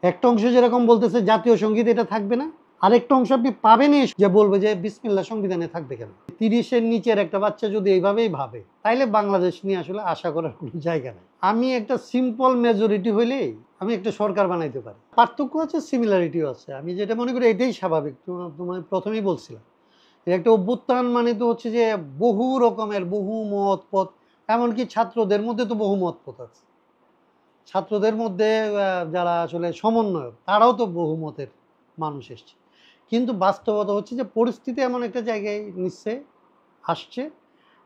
একটা অংশ যেরকম বলতেছে জাতীয় সঙ্গীত এটা থাকবে না, আরেকটা অংশ আপনি পাবেনই যে বলবে যে বিসমিল্লাহ সংবিধানে থাকবে কেন। 30-এর নিচের একটা বাচ্চা যদি এইভাবেই ভাবে তাইলে বাংলাদেশ নিয়ে আসলে আশা করার কোনো জায়গা নেই। আমি একটা সিম্পল মেজরিটি হইলেই আমি একটা সরকার বানাইতে পারি। পার্থক্য আছে, সিমিলারিটিও আছে। আমি যেটা মনে করি এটাই স্বাভাবিক। তোমার প্রথমেই বলছিলাম একটা অভ্যুত্থান মানে তো হচ্ছে যে বহু রকমের বহু মত পথ, এমনকি ছাত্রদের মধ্যে তো বহু মত পথ আছে। ছাত্রদের মধ্যে যারা আসলে সমন্বয়ক তারাও তো বহুমতের মানুষ এসছে, কিন্তু বাস্তবতা হচ্ছে যে পরিস্থিতি এমন একটা জায়গায় নিচ্ছে আসছে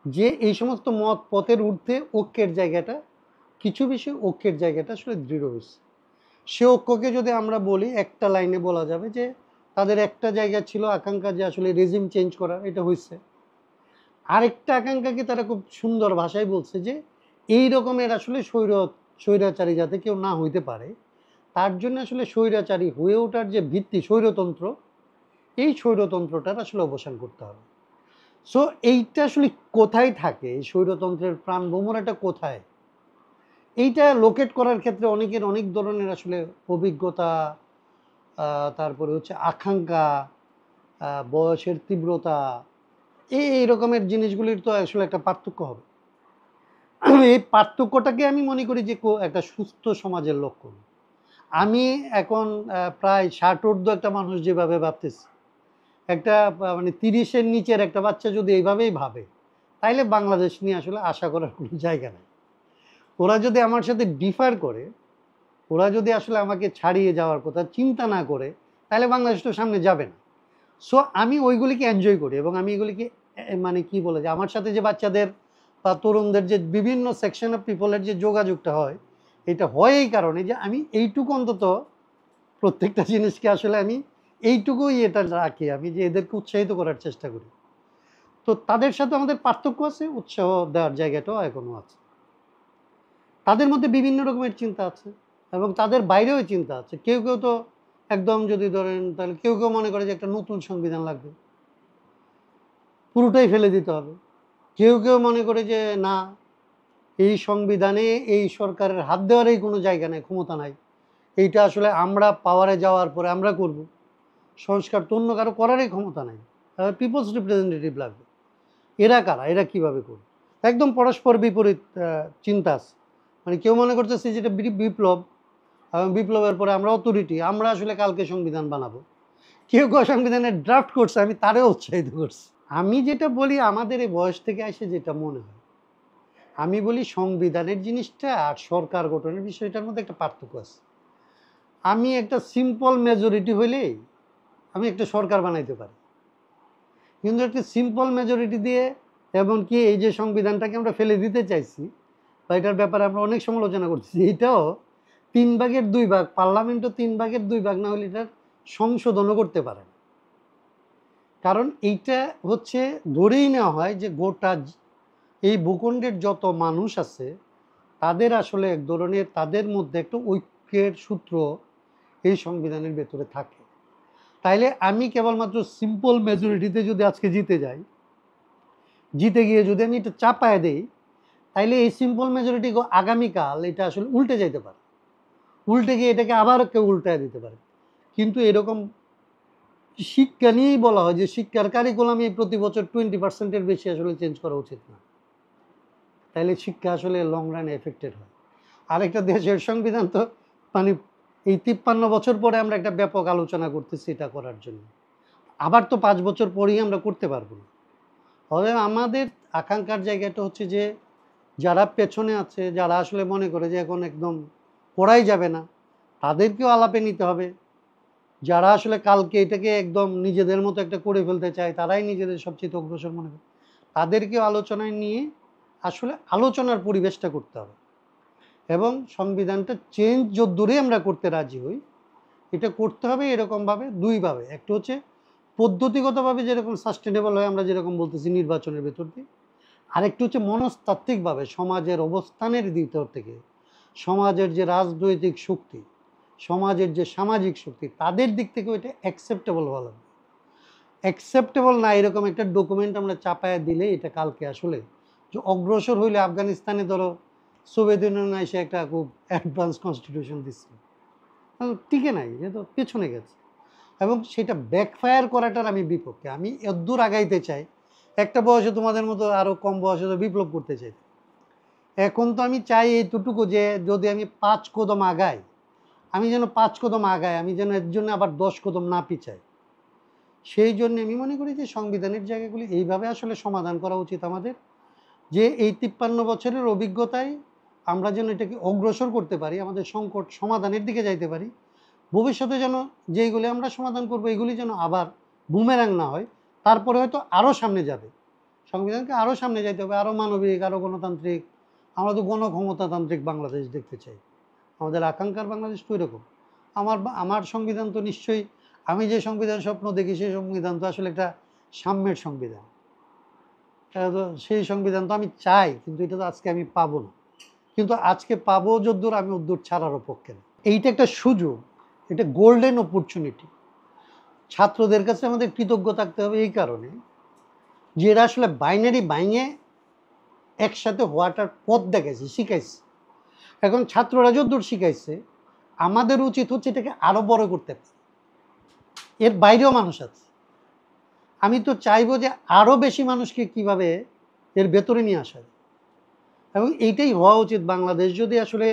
যে এই সমস্ত মত পথের ঊর্ধ্বে ঐক্যের জায়গাটা, কিছু বিষয় ঐক্যের জায়গাটা আসলে দৃঢ় হয়েছে। সে ঐক্যকে যদি আমরা বলি একটা লাইনে বলা যাবে যে তাদের একটা জায়গা ছিল আকাঙ্ক্ষা যে আসলে রেজিম চেঞ্জ করা, এটা হয়েছে। আরেকটা আকাঙ্ক্ষাকে তারা খুব সুন্দর ভাষায় বলছে যে এই রকমের আসলে স্বৈরাচারী যাতে কেউ না হইতে পারে, তার জন্য আসলে স্বৈরাচারী হয়ে ওঠার যে ভিত্তি স্বৈরতন্ত্র, এই স্বৈরতন্ত্রটার আসলে অবসান করতে হবে। সো এইটা আসলে কোথায় থাকে, এই স্বৈরতন্ত্রের প্রাণভ্রমরাটা কোথায়, এইটা লোকেট করার ক্ষেত্রে অনেকের অনেক ধরনের আসলে অভিজ্ঞতা, তারপরে হচ্ছে আকাঙ্ক্ষা, বয়সের তীব্রতা, এই রকমের জিনিসগুলির তো আসলে একটা পার্থক্য হবে। এই পার্থক্যটাকে আমি মনে করি যে একটা সুস্থ সমাজের লক্ষণ। আমি এখন প্রায় 60 ঊর্ধ্ব একটা মানুষ যেভাবে ভাবতেছি, একটা মানে 30-এর নিচের একটা বাচ্চা যদি এইভাবেই ভাবে তাইলে বাংলাদেশ নিয়ে আসলে আশা করার কোনো জায়গা নেই। ওরা যদি আমার সাথে ডিফার করে, ওরা যদি আসলে আমাকে ছাড়িয়ে যাওয়ার কথা চিন্তা না করে, তাহলে বাংলাদেশ তো সামনে যাবে না। সো আমি ওইগুলিকে এনজয় করি এবং আমি এগুলিকে মানে কি বলে যে আমার সাথে যে বাচ্চাদের বা তরুণদের যে বিভিন্ন সেকশন অফ পিপলের যে যোগাযোগটা হয়, এটা হয় এই কারণে যে আমি এইটুকু অন্তত প্রত্যেকটা জিনিসকে আসলে আমি এইটুকুই এটা রাখি, আমি যে এদেরকে উৎসাহিত করার চেষ্টা করি। তো তাদের সাথে আমাদের পার্থক্য আছে, উৎসাহ দেওয়ার জায়গাটাও এখনো আছে। তাদের মধ্যে বিভিন্ন রকমের চিন্তা আছে এবং তাদের বাইরেও চিন্তা আছে। কেউ কেউ তো একদম যদি ধরেন তাহলে কেউ কেউ মনে করে যে একটা নতুন সংবিধান লাগবে, পুরোটাই ফেলে দিতে হবে। কেউ কেউ মনে করে যে না, এই সংবিধানে এই সরকারের হাত দেওয়ারই কোনো জায়গা নেই, ক্ষমতা নাই, এইটা আসলে আমরা পাওয়ারে যাওয়ার পরে আমরা করব, সংস্কার তো অন্য কারো করারই ক্ষমতা নাই, পিপলস রিপ্রেজেন্টেটিভ লাগবে। এরা কারা, এরা কিভাবে করবে? একদম পরস্পর বিপরীত চিন্তা আছে। মানে কেউ মনে করতেছে যেটা বিপ্লব এবং বিপ্লবের পরে আমরা অথরিটি, আমরা আসলে কালকে সংবিধান বানাবো। কেউ কেউ সংবিধানের ড্রাফট করছে, আমি তারেও উৎসাহিত করছি। আমি যেটা বলি আমাদের এই বয়স থেকে এসে যেটা মনে হয়, আমি বলি সংবিধানের জিনিসটা আর সরকার গঠনের বিষয়টার মধ্যে একটা পার্থক্য আছে। আমি একটা সিম্পল মেজরিটি হইলেই আমি একটা সরকার বানাইতে পারি, কিন্তু একটা সিম্পল মেজরিটি দিয়ে এমনকি এই যে সংবিধানটাকে আমরা ফেলে দিতে চাইছি বা এটার ব্যাপারে আমরা অনেক সমালোচনা করতেছি, এটাও 3/2 পার্লামেন্টও 3/2 না হলে এটার সংশোধনও করতে পারে না। কারণ এইটা হচ্ছে ধরেই নেওয়া হয় যে গোটা এই ভূখণ্ডের যত মানুষ আছে তাদের আসলে এক ধরনের তাদের মধ্যে একটা ঐক্যের সূত্র এই সংবিধানের ভেতরে থাকে। তাইলে আমি কেবলমাত্র সিম্পল মেজরিটিতে যদি আজকে জিতে যাই, জিতে গিয়ে যদি আমি এটা চাপায় দেই, তাইলে এই সিম্পল মেজরিটি আগামীকাল এটা আসলে উল্টে যাইতে পারে, উল্টে গিয়ে এটাকে আবার কেউ উল্টায় দিতে পারে। কিন্তু এরকম শিক্ষা নিয়েই বলা হয় যে শিক্ষার কারিকুলামে প্রতি বছর 20%-এর বেশি আসলে চেঞ্জ করা উচিত না, তাইলে শিক্ষা আসলে লং রানে এফেক্টেড হয়। আরেকটা দেশের সংবিধান তো মানে এই 53 বছর পরে আমরা একটা ব্যাপক আলোচনা করতেছি এটা করার জন্য, আবার তো 5 বছর পরেই আমরা করতে পারবো না। তবে আমাদের আকাঙ্ক্ষার জায়গাটা হচ্ছে যে যারা পেছনে আছে, যারা আসলে মনে করে যে এখন একদম করাই যাবে না, তাদেরকেও আলাপে নিতে হবে। যারা আসলে কালকে এটাকে একদম নিজেদের মতো একটা করে ফেলতে চায়, তারাই নিজেদের সবচেয়ে অগ্রসর মনে করে, তাদেরকেও আলোচনায় নিয়ে আসলে আলোচনার পরিবেশটা করতে হবে। এবং সংবিধানটা চেঞ্জ যদ্দূরে আমরা করতে রাজি হই, এটা করতে হবে এরকমভাবে দুইভাবে। একটা হচ্ছে পদ্ধতিগতভাবে যেরকম সাস্টেনেবল হয়, আমরা যেরকম বলতেছি নির্বাচনের ভেতর দিয়ে। আরেকটু হচ্ছে মনস্তাত্ত্বিকভাবে সমাজের অবস্থানের ভিতর থেকে, সমাজের যে রাজনৈতিক শক্তি, সমাজের যে সামাজিক শক্তি, তাদের দিক থেকে এটা অ্যাকসেপ্টেবল হওয়া লাগবে। অ্যাকসেপ্টেবল না এরকম একটা ডকুমেন্ট আমরা চাপায়া দিলে এটা কালকে আসলে যে অগ্রসর হইলে, আফগানিস্তানে ধরো সোভিয়েত ইউনিয়ন এসে একটা খুব অ্যাডভান্স কনস্টিটিউশন দিচ্ছে, টিকে নাই, যেহেতু পেছনে গেছে, এবং সেটা ব্যাকফায়ার করাটার আমি বিপক্ষে। আমি এদ্দূর আগাইতে চাই, একটা বয়সে তোমাদের মতো আরও কম বয়সে তো বিপ্লব করতে চাই। এখন তো আমি চাই এইটুকু যে যদি আমি 5 কদম আগাই, আমি যেন 5 কদম আগাই, আমি যেন এর জন্য আবার 10 কদম না পিছাই। সেই জন্য আমি মনে করি যে সংবিধানের জায়গাগুলি এইভাবে আসলে সমাধান করা উচিত আমাদের, যে এই 53 বছরের অভিজ্ঞতায় আমরা যেন এটাকে অগ্রসর করতে পারি, আমাদের সংকট সমাধানের দিকে যাইতে পারি। ভবিষ্যতে যেন যেইগুলি আমরা সমাধান করবো এগুলি যেন আবার বুমেরাং না হয়, তারপরে হয়তো আরও সামনে যাবে। সংবিধানকে আরও সামনে যাইতে হবে, আরও মানবিক, আরও গণতান্ত্রিক। আমরা তো গণক্ষমতাতান্ত্রিক বাংলাদেশ দেখতে চাই, আমাদের আকাঙ্ক্ষার বাংলাদেশ তো এরকম। আমার সংবিধান তো নিশ্চয়ই, আমি যে সংবিধান স্বপ্ন দেখি সেই সংবিধান তো আসলে একটা সাম্যের সংবিধান। তো সেই সংবিধান তো আমি চাই, কিন্তু এটা তো আজকে আমি পাবো না। কিন্তু আজকে পাবো যদ্দূর, আমি ওদ্দূর ছাড়ারও পক্ষে না। এইটা একটা সুযোগ, এটা গোল্ডেন অপরচুনিটি। ছাত্রদের কাছে আমাদের কৃতজ্ঞ থাকতে হবে এই কারণে যে এরা আসলে বাইনারি বাইঙে একসাথে হওয়াটার পথ দেখাইছে, শিখাইছে। এখন ছাত্ররা যদ্দূর শিখাইছে, আমাদের উচিত হচ্ছে এটাকে আরও বড় করতে পারে। এর বাইরেও মানুষ আছে, আমি তো চাইবো যে আরও বেশি মানুষকে কিভাবে এর ভেতরে নিয়ে আসা যায়। এবং এইটাই হওয়া উচিত। বাংলাদেশ যদি আসলে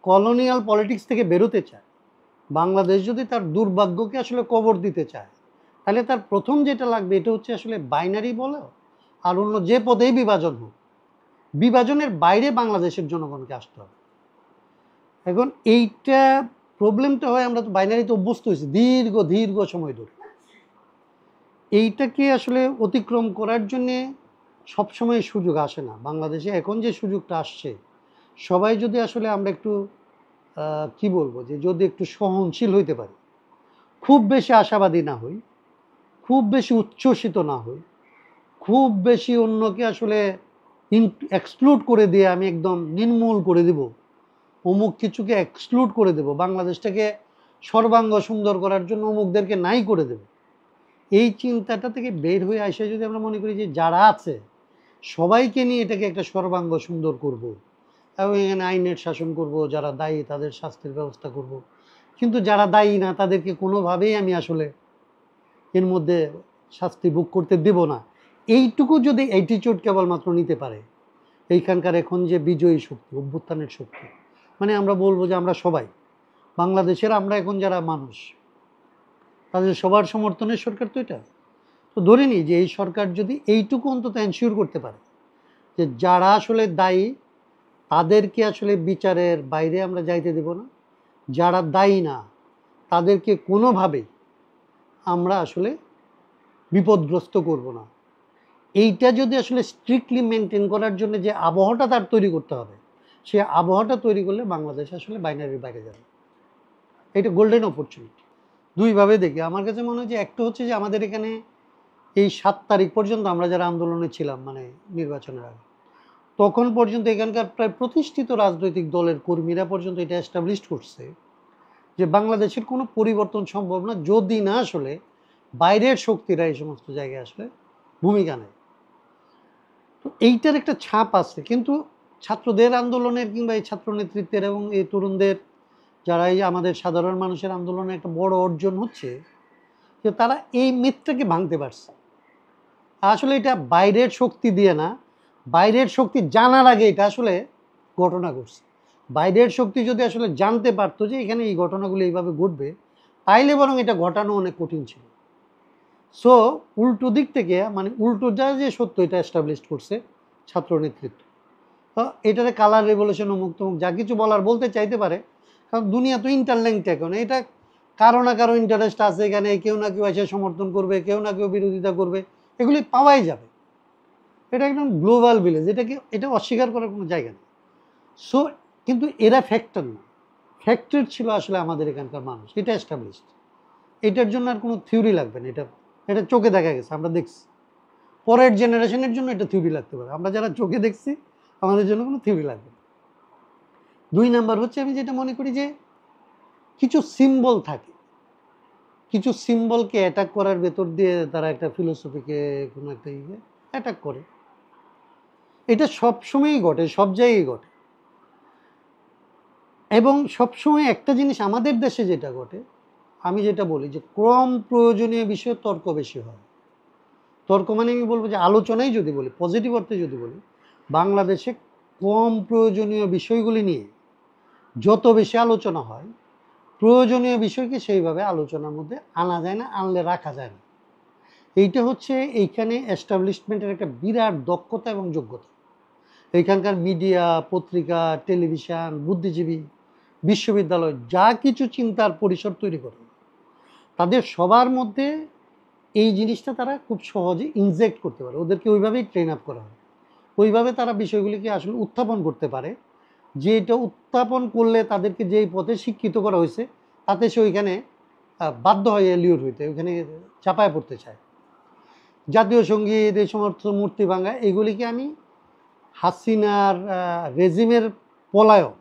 কলোনিয়াল পলিটিক্স থেকে বেরোতে চায়, বাংলাদেশ যদি তার দুর্ভাগ্যকে আসলে কবর দিতে চায়, তাহলে তার প্রথম যেটা লাগবে এটা হচ্ছে আসলে বাইনারি বলো আর অন্য যে পদেই বিভাজন হোক, বিভাজনের বাইরে বাংলাদেশের জনগণকে আসতে হবে। এখন এইটা প্রবলেমটা হয়, আমরা তো বাইনারিতে অভ্যস্ত হয়েছি দীর্ঘ দীর্ঘ সময় ধরে। এইটাকে আসলে অতিক্রম করার জন্যে সবসময় সুযোগ আসে না বাংলাদেশে। এখন যে সুযোগটা আসছে, সবাই যদি আসলে আমরা একটু কি বলবো, যে যদি একটু সহনশীল হইতে পারি, খুব বেশি আশাবাদী না হই, খুব বেশি উচ্ছ্বসিত না হই, খুব বেশি অন্যকে আসলে এক্সক্লুড করে দিয়ে আমি একদম নির্মূল করে দিব, অমুক কিছুকে এক্সক্লুড করে দেব, বাংলাদেশটাকে সর্বাঙ্গ সুন্দর করার জন্য অমুকদেরকে নাই করে দেব, এই চিন্তাটা থেকে বের হয়ে আসে যদি আমরা মনে করি যে যারা আছে সবাইকে নিয়ে এটাকে একটা সর্বাঙ্গ সুন্দর করব, এবং এখানে আইনের শাসন করব, যারা দায়ী তাদের শাস্তির ব্যবস্থা করব, কিন্তু যারা দায়ী না তাদেরকে কোনোভাবেই আমি আসলে এর মধ্যে শাস্তি ভোগ করতে দেব না, এইটুকু যদি অ্যাটিটিউড কেবলমাত্র নিতে পারে এইখানকার এখন যে বিজয়ী শক্তি, অভ্যুত্থানের শক্তি, মানে আমরা বলবো যে আমরা সবাই বাংলাদেশের, আমরা এখন যারা মানুষ, তাদের সবার সমর্থনের সরকার তো এটা। তো ধরে নিই যে এই সরকার যদি এইটুকু অন্তত এনশিওর করতে পারে যে যারা আসলে দায়ী তাদেরকে আসলে বিচারের বাইরে আমরা যাইতে দেব না, যারা দায়ী না তাদেরকে কোনোভাবেই আমরা আসলে বিপদগ্রস্ত করব না, এইটা যদি আসলে স্ট্রিক্টলি মেনটেন করার জন্য যে আবহাওয়াটা তার তৈরি করতে হবে, সে আবহাওয়াটা তৈরি করলে বাংলাদেশ আসলে বাইনারির বাইরে যাবে। এটা গোল্ডেন অপরচুনিটি। দুইভাবে দেখি, আমার কাছে মনে হয় যে একটা হচ্ছে যে আমাদের এখানে এই 7 তারিখ পর্যন্ত আমরা যারা আন্দোলনে ছিলাম, মানে নির্বাচনের আগে, তখন পর্যন্ত এখানকার প্রায় প্রতিষ্ঠিত রাজনৈতিক দলের কর্মীরা পর্যন্ত এটা এস্টাবলিশ করছে যে বাংলাদেশের কোনো পরিবর্তন সম্ভব না যদি না আসলে বাইরের শক্তিরা এই সমস্ত জায়গায় আসলে ভূমিকা নেয়। তো এইটার একটা ছাপ আছে, কিন্তু ছাত্রদের আন্দোলনের কিংবা এই ছাত্র নেতৃত্বের এবং এই তরুণদের যারা এই আমাদের সাধারণ মানুষের আন্দোলনে একটা বড় অর্জন হচ্ছে যে তারা এই মিথটাকে ভাঙতে পারছে। আসলে এটা বাইরের শক্তি দিয়ে না, বাইরের শক্তি জানার আগে এটা আসলে ঘটনা ঘটছে। বাইরের শক্তি যদি আসলে জানতে পারতো যে এখানে এই ঘটনাগুলো এইভাবে ঘটবে, তাইলে বরং এটা ঘটানো অনেক কঠিন ছিল। সো উল্টো দিক থেকে, মানে উল্টোটা যে সত্য এটা এস্টাবলিশ করছে ছাত্র নেতৃত্ব। তো এটারে কালার রেভলিউশন অমুক তমুক যা কিছু বলার বলতে চাইতে পারে, কারণ দুনিয়া তো ইন্টারলিঙ্কড এখন, এটা কারো না কারো ইন্টারেস্ট আছে এখানে, কেউ না কেউ এসে সমর্থন করবে, কেউ না কেউ বিরোধিতা করবে, এগুলি পাওয়াই যাবে। এটা একদম গ্লোবাল ভিলেজ, এটা অস্বীকার করার কোনো জায়গা নেই। সো কিন্তু এরা ফ্যাক্টর না, ফ্যাক্টর ছিল আসলে আমাদের এখানকার মানুষ, এটা এস্টাবলিশড। এটার জন্য আর কোনো থিওরি লাগবে না, এটা এটা চোখে দেখা গেছে, আমরা দেখছি। পরের জেনারেশনের জন্য এটা থিওরি লাগতে পারে, আমরা যারা চোখে দেখছি আমাদের জন্য কোনো থিওরি লাগবে না। 2 নাম্বার হচ্ছে আমি যেটা মনে করি যে কিছু সিম্বল থাকে, কিছু সিম্বলকে অ্যাটাক করার ভেতর দিয়ে তারা একটা ফিলোসফিকে কোনো একটা অ্যাটাক করে। এটা সবসময়ই ঘটে, সব জায়গায় ঘটে। এবং সবসময় একটা জিনিস আমাদের দেশে যেটা ঘটে, আমি যেটা বলি যে ক্রম প্রয়োজনীয় বিষয়ে তর্ক বেশি হয়। তর্ক মানে আমি বলবো যে আলোচনাই যদি বলি, পজিটিভ অর্থে যদি বলি, বাংলাদেশে কম প্রয়োজনীয় বিষয়গুলি নিয়ে যত বেশি আলোচনা হয়, প্রয়োজনীয় বিষয়কে সেইভাবে আলোচনার মধ্যে আনা যায় না, আনলে রাখা যায় না। এইটা হচ্ছে এইখানে এস্টাবলিশমেন্টের একটা বিরাট দক্ষতা এবং যোগ্যতা। এইখানকার মিডিয়া, পত্রিকা, টেলিভিশন, বুদ্ধিজীবী, বিশ্ববিদ্যালয় যা কিছু চিন্তার পরিসর তৈরি করে, তাদের সবার মধ্যে এই জিনিসটা তারা খুব সহজে ইনজেক্ট করতে পারে। ওদেরকে ওইভাবেই ট্রেন আপ করা হয়, ওইভাবে তারা বিষয়গুলিকে আসলে উত্থাপন করতে পারে, যে এটা উত্থাপন করলে তাদেরকে যেই পথে শিক্ষিত করা হয়েছে তাতে সে ওইখানে বাধ্য হয়ে এলিউট হইতে, ওইখানে চাপায় পড়তে চায়। জাতীয় সঙ্গীত, এই সমস্ত মূর্তি ভাঙা, এগুলিকে আমি হাসিনার রেজিমের পলায়ন,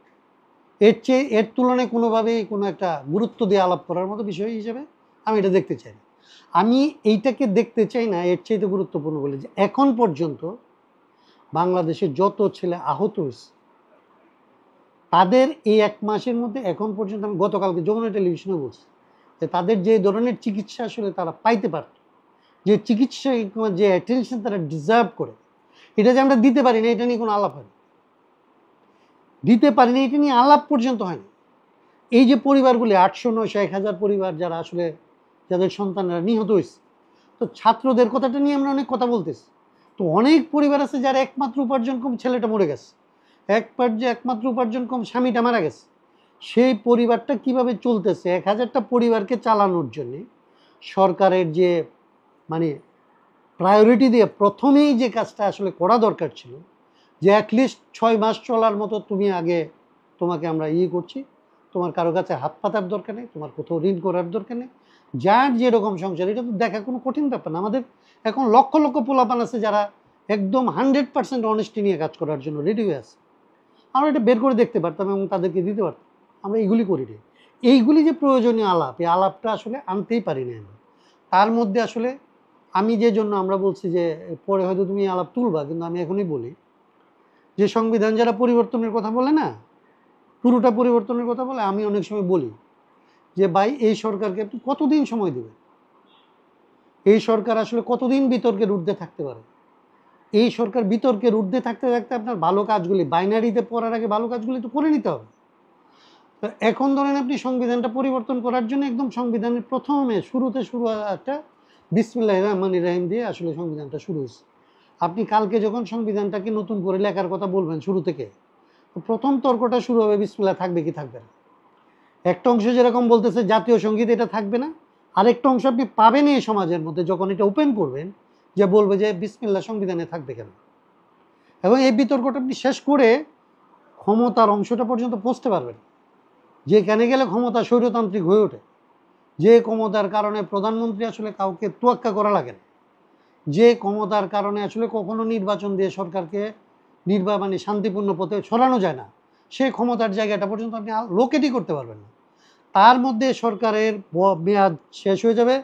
এর তুলনায় কোনোভাবেই কোনো একটা গুরুত্ব দিয়ে আলাপ করার মতো বিষয় হিসেবে আমি এটা দেখতে চাই না। আমি এইটাকে দেখতে চাই না এর চাইতে গুরুত্বপূর্ণ বলে যে এখন পর্যন্ত বাংলাদেশে যত ছেলে আহত হয়েছে, তাদের এই 1 মাসের মধ্যে এখন পর্যন্ত, আমি গতকালকে যমুনা টেলিভিশনে বলছি যে তাদের যে ধরনের চিকিৎসা আসলে তারা পাইতে পারত, যে চিকিৎসা, যে অ্যাটেনশন তারা ডিজার্ভ করে, এটা যে আমরা দিতে পারি না, এটা নিয়ে কোনো আলাপ হয়নি। দিতে পারি না এটা নিয়ে আলাপ পর্যন্ত হয়নি। এই যে পরিবারগুলি 800, 900, 1000 পরিবার যারা আসলে, যাদের সন্তানরা নিহত হয়েছে, তো ছাত্রদের কথাটা নিয়ে আমরা অনেক কথা বলতেছি। তো অনেক পরিবার আছে যার একমাত্র উপার্জনক্ষম ছেলেটা মরে গেছে, একমাত্র উপার্জনক্ষম স্বামীটা মারা গেছে। সেই পরিবারটা কিভাবে চলতেছে, 1000টা পরিবারকে চালানোর জন্যে সরকারের যে মানে প্রায়োরিটি দিয়ে প্রথমেই যে কাজটা আসলে করা দরকার ছিল, যে অ্যাটলিস্ট 6 মাস চলার মতো তুমি আগে, তোমাকে আমরা করছি, তোমার কারো কাছে হাত পাতার দরকার নেই, তোমার কোথাও ঋণ করার দরকার নেই, যার যেরকম সংসার, এটা তো দেখা কোনো কঠিন ব্যাপার না। আমাদের এখন লক্ষ লক্ষ পোলাপান আছে যারা একদম 100% অনেস্টি নিয়ে কাজ করার জন্য রেডি হয়ে আছে। আমরা এটা বের করে দেখতে পারতাম এবং তাদেরকে দিতে পারতাম। আমরা এইগুলি করি না। এইগুলি যে প্রয়োজনীয় আলাপ, এই আলাপটা আসলে আনতেই পারি না আমি। তার মধ্যে আসলে আমি যে জন্য আমরা বলছি যে পরে হয়তো তুমি আলাপ তুলবা, কিন্তু আমি এখনই বলি যে সংবিধান যারা পরিবর্তনের কথা বলে না, পুরোটা পরিবর্তনের কথা বলে, আমি অনেক সময় বলি যে ভাই, এই সরকারকে আপনি কতদিন সময় দেবেন? এই সরকার আসলে কতদিন বিতর্কের ঊর্ধ্বে থাকতে পারে? এই সরকার বিতর্কের ঊর্ধ্বে থাকতে থাকতে আপনার ভালো কাজগুলি, বাইনারিতে পড়ার আগে ভালো কাজগুলি তো করে নিতে হবে। তো এখন ধরেন আপনি সংবিধানটা পরিবর্তন করার জন্য একদম সংবিধানের প্রথমে শুরুতে শুরু একটা বিসমিল্লাহির রহমানির রহিম দিয়ে আসলে সংবিধানটা শুরু হয়েছে। আপনি কালকে যখন সংবিধানটাকে নতুন করে লেখার কথা বলবেন শুরু থেকে, প্রথম তর্কটা শুরু হবে বিসমিল্লাহ থাকবে কি থাকবে না। একটা অংশ যেরকম বলতেছে জাতীয় সঙ্গীত এটা থাকবে না, আরেকটা অংশ আপনি পাবেন এই সমাজের মধ্যে যখন এটা ওপেন করবেন, যে বলবে যে বিসমিল্লাহ সংবিধানে থাকবে কেন। এবং এই বিতর্কটা আপনি শেষ করে ক্ষমতার অংশটা পর্যন্ত পৌঁছতে পারবেন, যেখানে গেলে ক্ষমতা স্বৈরতান্ত্রিক হয়ে ওঠে, যে ক্ষমতার কারণে প্রধানমন্ত্রী আসলে কাউকে তোয়াক্কা করা লাগে না, যে ক্ষমতার কারণে আসলে কখনো নির্বাচন দিয়ে সরকারকে মানে শান্তিপূর্ণ পথে সরানো যায় না, সেই ক্ষমতার জায়গাটা পর্যন্ত আপনি লোকেটই করতে পারবেন না। তার মধ্যে সরকারের মেয়াদ শেষ হয়ে যাবে,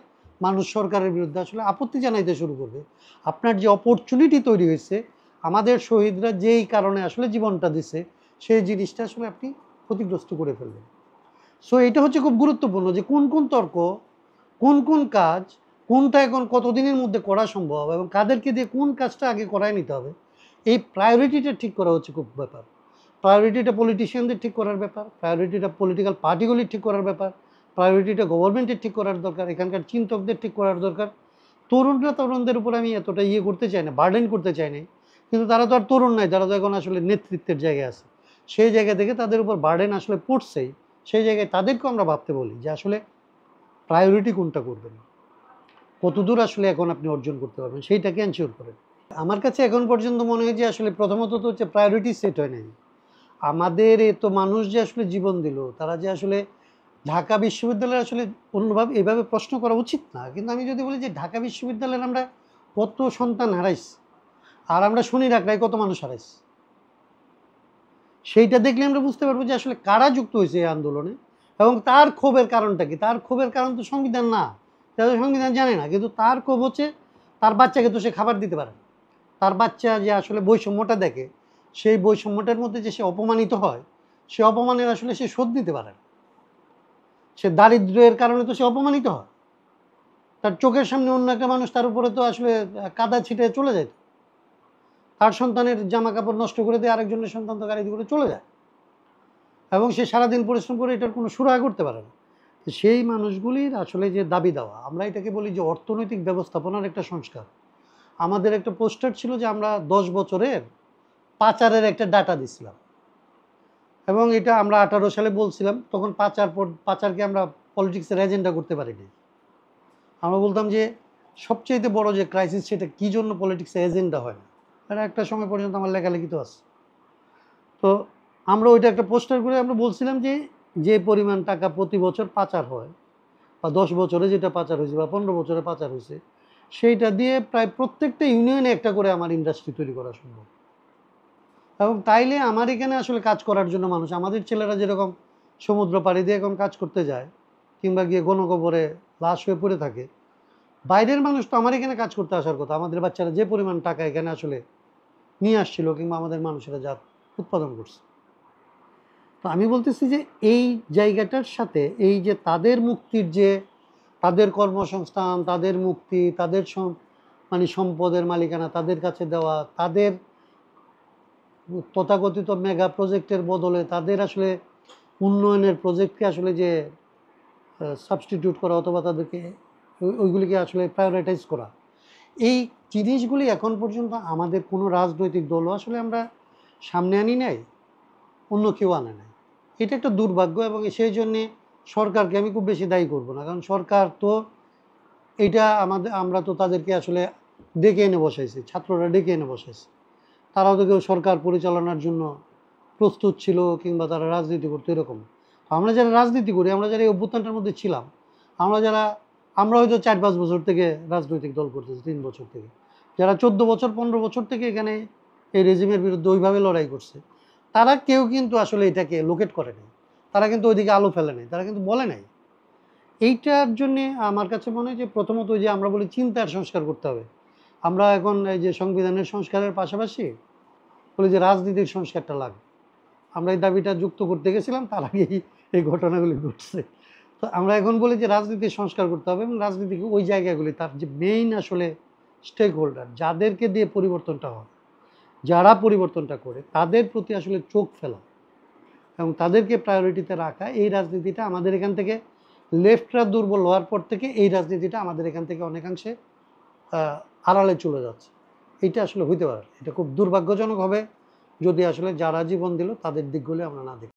মানুষ সরকারের বিরুদ্ধে আসলে আপত্তি জানাইতে শুরু করবে। আপনার যে অপরচুনিটি তৈরি হয়েছে, আমাদের শহীদরা যেই কারণে আসলে জীবনটা দিছে, সেই জিনিসটা আসলে আপনি ক্ষতিগ্রস্ত করে ফেলবেন। সো এটা হচ্ছে খুব গুরুত্বপূর্ণ যে কোন কোন তর্ক, কোন কোন কাজ, কোনটা এখন কতদিনের মধ্যে করা সম্ভব এবং কাদেরকে দিয়ে কোন কাজটা আগে করায় নিতে হবে, এই প্রায়োরিটিটা ঠিক করা হচ্ছে খুব ব্যাপার। প্রায়োরিটিটা পলিটিশিয়ানদের ঠিক করার ব্যাপার, প্রায়োরিটিটা পলিটিক্যাল পার্টিগুলির ঠিক করার ব্যাপার, প্রায়োরিটিটা গভর্নমেন্টের ঠিক করার দরকার, এখানকার চিন্তকদের ঠিক করার দরকার। তরুণদের উপর আমি এতটা করতে চাই না, বার্ডেন করতে চাই না, কিন্তু তারা তো আর তরুণ নাই, তারা তো এখন আসলে নেতৃত্বের জায়গায় আছে। সেই জায়গা থেকে তাদের উপর বার্ডেন আসলে পড়ছেই, সেই জায়গায় তাদেরকেও আমরা ভাবতে বলি যে আসলে প্রায়োরিটি কোনটা করবেন, কতদূর আসলে এখন আপনি অর্জন করতে পারবেন, সেইটাকে এনশিওর করেন। আমার কাছে এখন পর্যন্ত মনে হয় যে আসলে প্রথমত তো হচ্ছে প্রায়োরিটি সেট হয় নাই। আমাদের এত মানুষ যে আসলে জীবন দিল, তারা যে আসলে ঢাকা বিশ্ববিদ্যালয়ে আসলে অন্যভাবে এভাবে প্রশ্ন করা উচিত না, কিন্তু আমি যদি বলি যে ঢাকা বিশ্ববিদ্যালয়ের আমরা কত সন্তান হারাইছি, আর আমরা শনি রাখরাই কত মানুষ হারাইছি, সেইটা দেখলে আমরা বুঝতে পারবো যে আসলে কারা যুক্ত হয়েছে এই আন্দোলনে এবং তার ক্ষোভের কারণটা কি। তার ক্ষোভের কারণ তো সংবিধান না, তারা সংবিধান জানে না, কিন্তু তার ক্ষোভ হচ্ছে তার বাচ্চাকে তো সে খাবার দিতে পারে না। তার বাচ্চা যে আসলে বৈষম্যটা দেখে, সেই বৈষম্যটার মধ্যে যে সে অপমানিত হয়, সে অপমানের আসলে সে শোধ দিতে পারে না। সে দারিদ্র্যের কারণে তো সে অপমানিত হয়। তার চোখের সামনে অন্য একটা মানুষ তার উপরে তো আসলে কাদা ছিটে চলে যায়। তার সন্তানের জামা কাপড় নষ্ট করে দিয়ে আরেকজনের সন্তান তো গাড়ি করে চলে যায়, এবং সে সারাদিন পরিশ্রম করে এটার কোনো সুরাহা করতে পারে না। সেই মানুষগুলির আসলে যে দাবি দেওয়া, আমরা এটাকে বলি যে অর্থনৈতিক ব্যবস্থাপনার একটা সংস্কার। আমাদের একটা পোস্টার ছিল যে আমরা 10 বছরের পাচারের একটা ডাটা দিছিলাম, এবং এটা আমরা 18 সালে বলছিলাম। তখন পাচারকে আমরা পলিটিক্সের এজেন্ডা করতে পারিনি। আমরা বলতাম যে সবচেয়ে বড় যে ক্রাইসিস সেটা কী জন্য পলিটিক্সের এজেন্ডা হয় না, এটা একটা সময় পর্যন্ত আমার লেখালেখি তো আছে। তো আমরা ওইটা একটা পোস্টার করে আমরা বলছিলাম যে যে পরিমাণ টাকা প্রতি বছর পাচার হয়, বা 10 বছরে যেটা পাচার হয়েছে বা 15 বছরে পাচার হয়েছে, সেইটা দিয়ে প্রায় প্রত্যেকটা ইউনিয়নে একটা করে আমার ইন্ডাস্ট্রি তৈরি করা সম্ভব। এবং তাইলে আমার এখানে আসলে কাজ করার জন্য মানুষ, আমাদের ছেলেরা যেরকম সমুদ্র পাড়ি দিয়ে এখন কাজ করতে যায় কিংবা গিয়ে গণকবরে লাশ হয়ে পড়ে থাকে, বাইরের মানুষ তো আমার এখানে কাজ করতে আসার কথা। আমাদের বাচ্চারা যে পরিমাণ টাকা এখানে আসলে নিয়ে আসছিল, কিংবা আমাদের মানুষেরা যা উৎপাদন করছে। তো আমি বলতেছি যে এই জায়গাটার সাথে এই যে তাদের মুক্তির, যে তাদের কর্মসংস্থান, তাদের মুক্তি, তাদের মানে সম্পদের মালিকানা তাদের কাছে দেওয়া, তাদের তথাকথিত মেগা প্রজেক্টের বদলে তাদের আসলে উন্নয়নের প্রজেক্টকে আসলে যে সাবস্টিটিউট করা, অথবা তাদেরকে ওইগুলিকে আসলে প্রায়োরিটাইজ করা, এই জিনিসগুলি এখন পর্যন্ত আমাদের কোনো রাজনৈতিক দলও আসলে আমরা সামনে আনি নাই, অন্য কেউ আনে নাই। এটা একটা দুর্ভাগ্য, এবং সেই জন্যে সরকারকে আমি খুব বেশি দায়ী করব না, কারণ সরকার তো এটা আমরা তো তাদেরকে আসলে ডেকে এনে বসাইছি, ছাত্ররা ডেকে এনে বসাইছে। তারাও তো কেউ সরকার পরিচালনার জন্য প্রস্তুত ছিল, কিংবা তারা রাজনীতি করতো এরকম। আমরা যারা রাজনীতি করি, আমরা যারা এই অভ্যুত্থানটার মধ্যে ছিলাম, আমরা হয়তো 4-5 বছর থেকে রাজনৈতিক দল করতেছি, 3 বছর থেকে, যারা 14 বছর 15 বছর থেকে এখানে এই রেজিমের বিরুদ্ধে ওইভাবে লড়াই করছে, তারা কেউ কিন্তু আসলে এটাকে লোকেট করে নাই, তারা কিন্তু ওইদিকে আলো ফেলে নাই, তারা কিন্তু বলে নাই। এইটার জন্যে আমার কাছে মনে হয় যে প্রথমত ওই যে আমরা বলি চিন্তার সংস্কার করতে হবে। আমরা এখন এই যে সংবিধানের সংস্কারের পাশাপাশি বলি যে রাজনীতির সংস্কারটা লাগবে। আমরা এই দাবিটা যুক্ত করতে গেছিলাম, তার আগেই এই ঘটনাগুলি ঘটছে। তো আমরা এখন বলি যে রাজনীতির সংস্কার করতে হবে, এবং রাজনীতিকে ওই জায়গাগুলি, তার যে মেইন আসলে স্টেক হোল্ডার, যাদেরকে দিয়ে পরিবর্তনটা হয়, যারা পরিবর্তনটা করে, তাদের প্রতি আসলে চোখ ফেলা এবং তাদেরকে প্রায়োরিটিতে রাখা। এই রাজনীতিটা আমাদের এখান থেকে, লেফটরা দুর্বল হওয়ার পর থেকে এই রাজনীতিটা আমাদের এখান থেকে অনেকাংশে আড়ালে চলে যাচ্ছে। এইটা আসলে হইতে পারে, এটা খুব দুর্ভাগ্যজনক হবে যদি আসলে যারা জীবন দিল তাদের দিকগুলো আমরা না দেখি।